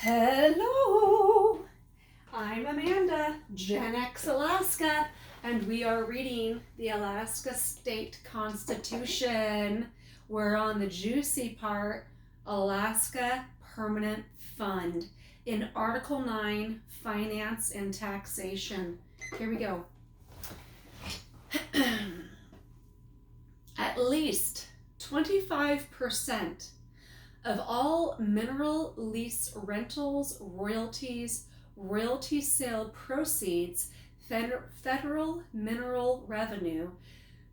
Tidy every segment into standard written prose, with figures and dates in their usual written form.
Hello, I'm Amanda, Gen X Alaska, and we are reading the Alaska State Constitution. We're on the juicy part, Alaska Permanent Fund, in Article 9, Finance and Taxation. Here we go. At least 25% of all mineral lease rentals, royalties, royalty sale proceeds, federal mineral revenue,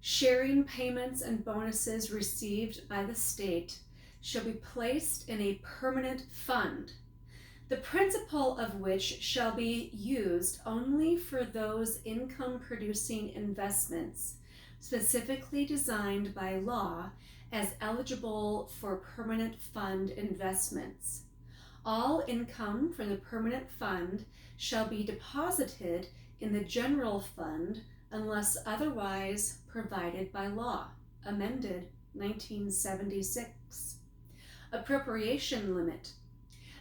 sharing payments and bonuses received by the state shall be placed in a permanent fund, the principal of which shall be used only for those income-producing investments specifically designed by law as eligible for permanent fund investments. All income from the permanent fund shall be deposited in the general fund unless otherwise provided by law. Amended 1976. Appropriation limit.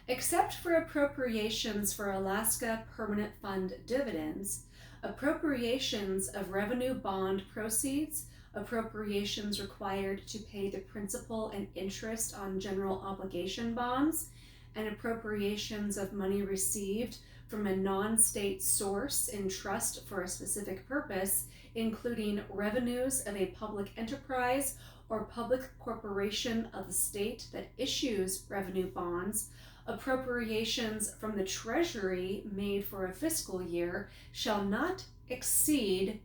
Except for appropriations for Alaska Permanent Fund dividends, appropriations of revenue bond proceeds, appropriations required to pay the principal and interest on general obligation bonds, and appropriations of money received from a non-state source in trust for a specific purpose, including revenues of a public enterprise or public corporation of the state that issues revenue bonds. Appropriations from the Treasury made for a fiscal year shall not exceed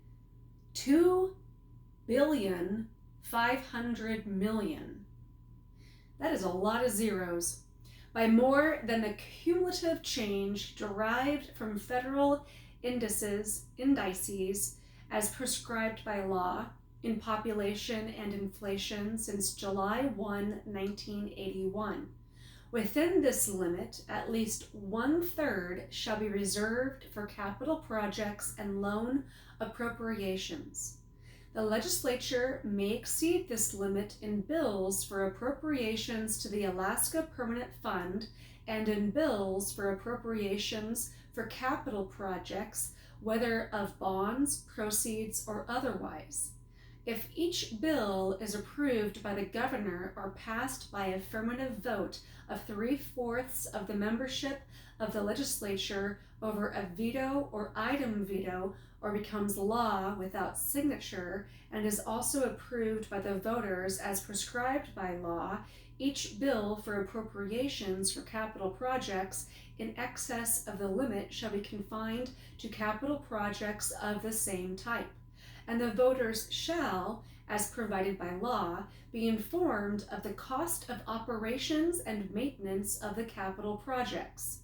$2,500,000,000. That is a lot of zeros. By more than the cumulative change derived from federal indices as prescribed by law in population and inflation since July 1, 1981. Within this limit, at least 1/3 shall be reserved for capital projects and loan appropriations. The legislature may exceed this limit in bills for appropriations to the Alaska Permanent Fund and in bills for appropriations for capital projects, whether of bonds, proceeds, or otherwise. If each bill is approved by the governor or passed by affirmative vote of 3/4 of the membership of the legislature over a veto or item veto, or becomes law without signature and is also approved by the voters as prescribed by law, each bill for appropriations for capital projects in excess of the limit shall be confined to capital projects of the same type, and the voters shall, as provided by law, be informed of the cost of operations and maintenance of the capital projects.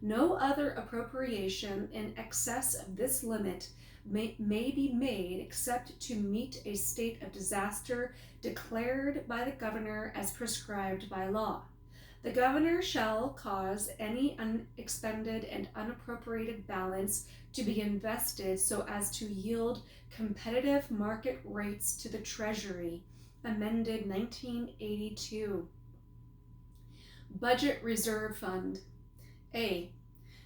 No other appropriation in excess of this limit may be made except to meet a state of disaster declared by the governor as prescribed by law. The governor shall cause any unexpended and unappropriated balance to be invested so as to yield competitive market rates to the Treasury. Amended 1982. Budget Reserve Fund. A.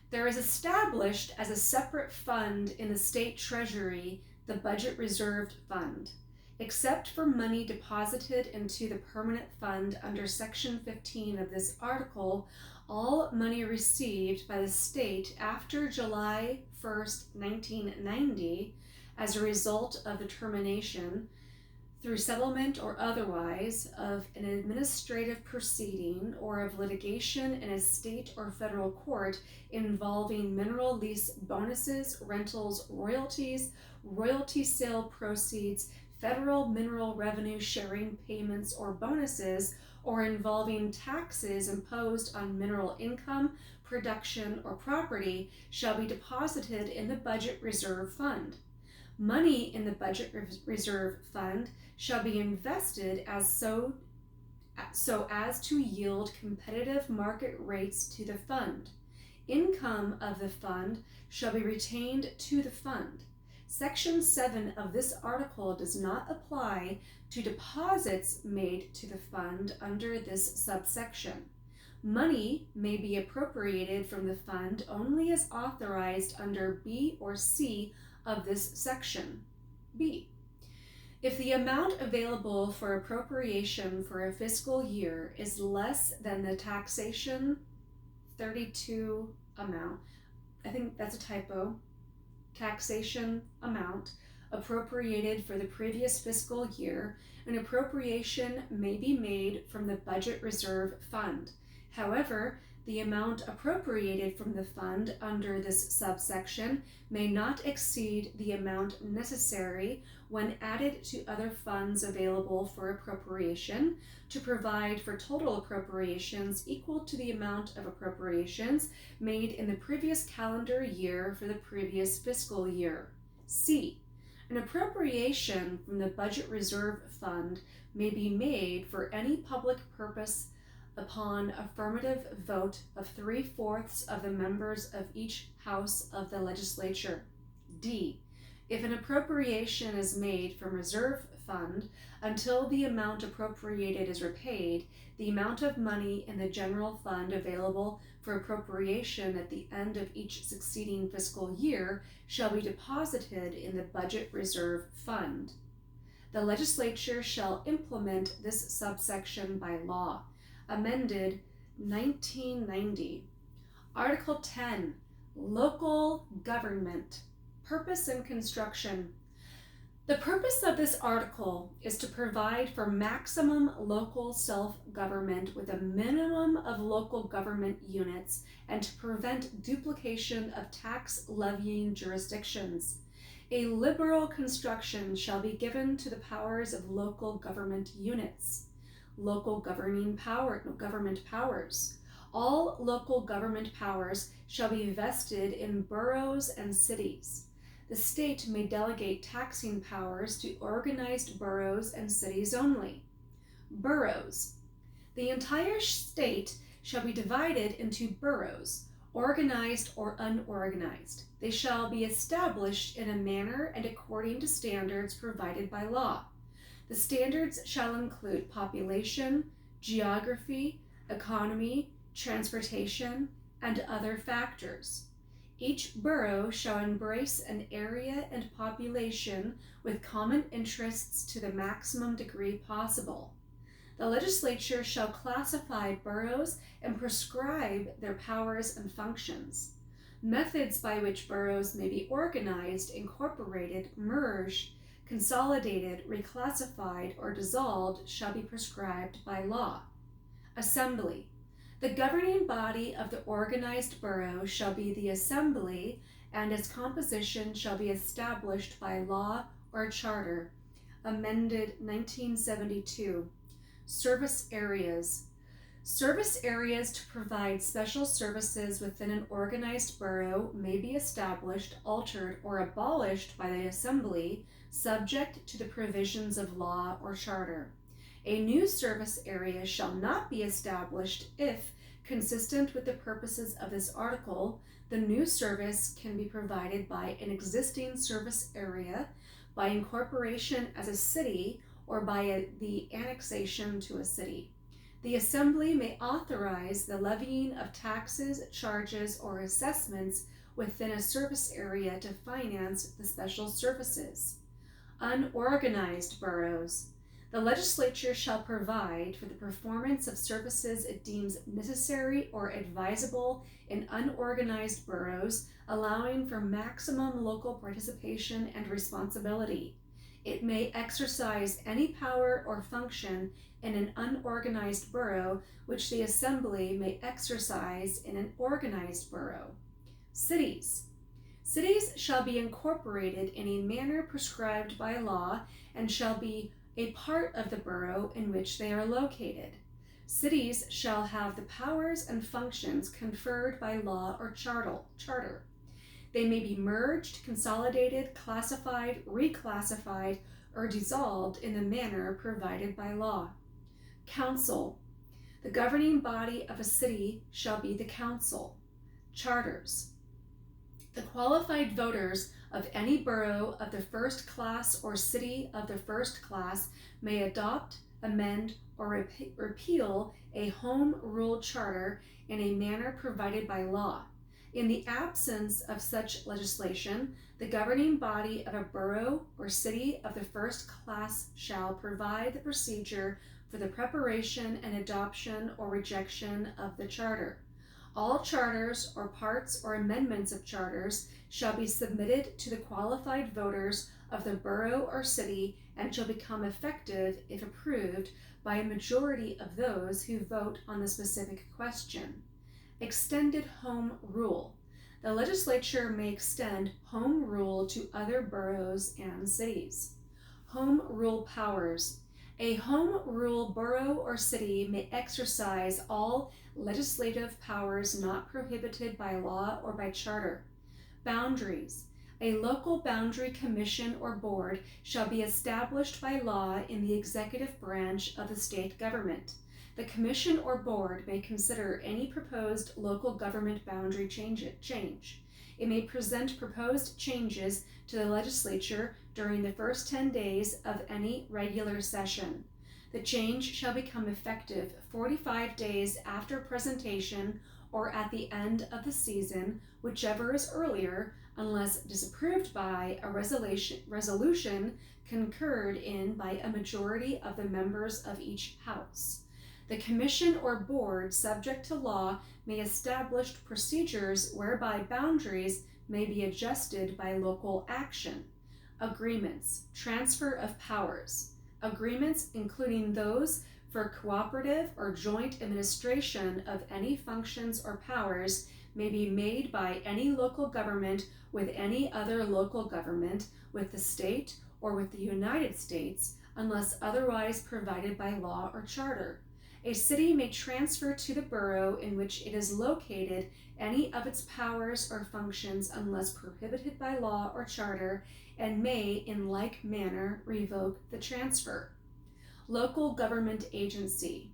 There is established as a separate fund in the state treasury the Budget Reserve Fund. Except for money deposited into the permanent fund under Section 15 of this article, all money received by the state after July 1st, 1990, as a result of the termination, through settlement or otherwise, of an administrative proceeding or of litigation in a state or federal court involving mineral lease bonuses, rentals, royalties, royalty sale proceeds, federal mineral revenue sharing payments or bonuses, or involving taxes imposed on mineral income, production, or property, shall be deposited in the Budget Reserve Fund. Money in the Budget Reserve Fund shall be invested so as to yield competitive market rates to the fund. Income of the fund shall be retained to the fund. Section 7 of this article does not apply to deposits made to the fund under this subsection. Money may be appropriated from the fund only as authorized under B or C of this section. B. If the amount available for appropriation for a fiscal year is less than the taxation 32 amount, I think that's a typo, taxation amount appropriated for the previous fiscal year, an appropriation may be made from the budget reserve fund. However, the amount appropriated from the fund under this subsection may not exceed the amount necessary when added to other funds available for appropriation to provide for total appropriations equal to the amount of appropriations made in the previous calendar year for the previous fiscal year. C. An appropriation from the budget reserve fund may be made for any public purpose upon affirmative vote of 3/4 of the members of each house of the legislature. D. If an appropriation is made from reserve fund until the amount appropriated is repaid, the amount of money in the general fund available for appropriation at the end of each succeeding fiscal year shall be deposited in the budget reserve fund. The legislature shall implement this subsection by law. Amended 1990. Article 10. Local government. Purpose and construction. The purpose of this article is to provide for maximum local self-government with a minimum of local government units and to prevent duplication of tax levying jurisdictions. A liberal construction shall be given to the powers of local government units. Local government powers. All local government powers shall be vested in boroughs and cities. The state may delegate taxing powers to organized boroughs and cities only. Boroughs. The entire state shall be divided into boroughs, organized or unorganized. They shall be established in a manner and according to standards provided by law. The standards shall include population, geography, economy, transportation, and other factors. Each borough shall embrace an area and population with common interests to the maximum degree possible. The legislature shall classify boroughs and prescribe their powers and functions. Methods by which boroughs may be organized, incorporated, merged, consolidated, reclassified, or dissolved shall be prescribed by law. Assembly. The governing body of the organized borough shall be the assembly, and its composition shall be established by law or charter. Amended 1972. Service areas. Service areas to provide special services within an organized borough may be established, altered, or abolished by the assembly, subject to the provisions of law or charter. A new service area shall not be established if, consistent with the purposes of this article, the new service can be provided by an existing service area, by incorporation as a city, or by the annexation to a city. The assembly may authorize the levying of taxes, charges, or assessments within a service area to finance the special services. Unorganized boroughs. The legislature shall provide for the performance of services it deems necessary or advisable in unorganized boroughs, allowing for maximum local participation and responsibility. It may exercise any power or function in an unorganized borough which the assembly may exercise in an organized borough. Cities. Cities shall be incorporated in a manner prescribed by law and shall be a part of the borough in which they are located. Cities shall have the powers and functions conferred by law or charter. They may be merged, consolidated, classified, reclassified, or dissolved in the manner provided by law. Council. The governing body of a city shall be the council. Charters. The qualified voters of any borough of the first class or city of the first class may adopt, amend, or repeal a home rule charter in a manner provided by law. In the absence of such legislation, the governing body of a borough or city of the first class shall provide the procedure for the preparation and adoption or rejection of the charter. All charters or parts or amendments of charters shall be submitted to the qualified voters of the borough or city and shall become effective, if approved, by a majority of those who vote on the specific question. Extended Home Rule. The legislature may extend home rule to other boroughs and cities. Home rule powers. A home rule borough or city may exercise all legislative powers not prohibited by law or by charter. Boundaries. A local boundary commission or board shall be established by law in the executive branch of the state government. The commission or board may consider any proposed local government boundary change. It may present proposed changes to the legislature during the first 10 days of any regular session. The change shall become effective 45 days after presentation or at the end of the season, whichever is earlier, unless disapproved by a resolution concurred in by a majority of the members of each house. The commission or board, subject to law, may establish procedures whereby boundaries may be adjusted by local action. Agreements, transfer of powers. Agreements, including those for cooperative or joint administration of any functions or powers, may be made by any local government with any other local government, with the state, or with the United States, unless otherwise provided by law or charter. A city may transfer to the borough in which it is located any of its powers or functions unless prohibited by law or charter, and may in like manner revoke the transfer. Local government agency.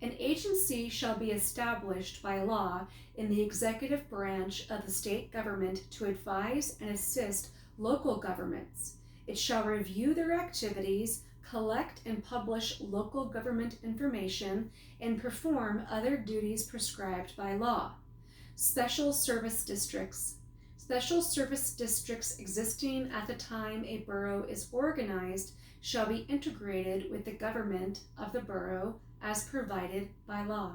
An agency shall be established by law in the executive branch of the state government to advise and assist local governments. It shall review their activities, collect and publish local government information, and perform other duties prescribed by law. Special service districts. Special service districts existing at the time a borough is organized shall be integrated with the government of the borough as provided by law.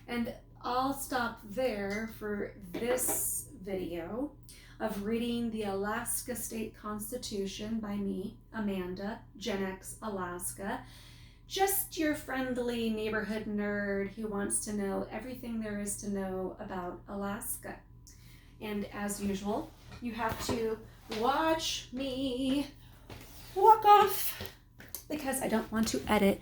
And I'll stop there for this video of reading the Alaska State Constitution by me, Amanda, Gen X Alaska. Just your friendly neighborhood nerd who wants to know everything there is to know about Alaska. And as usual, you have to watch me walk off because I don't want to edit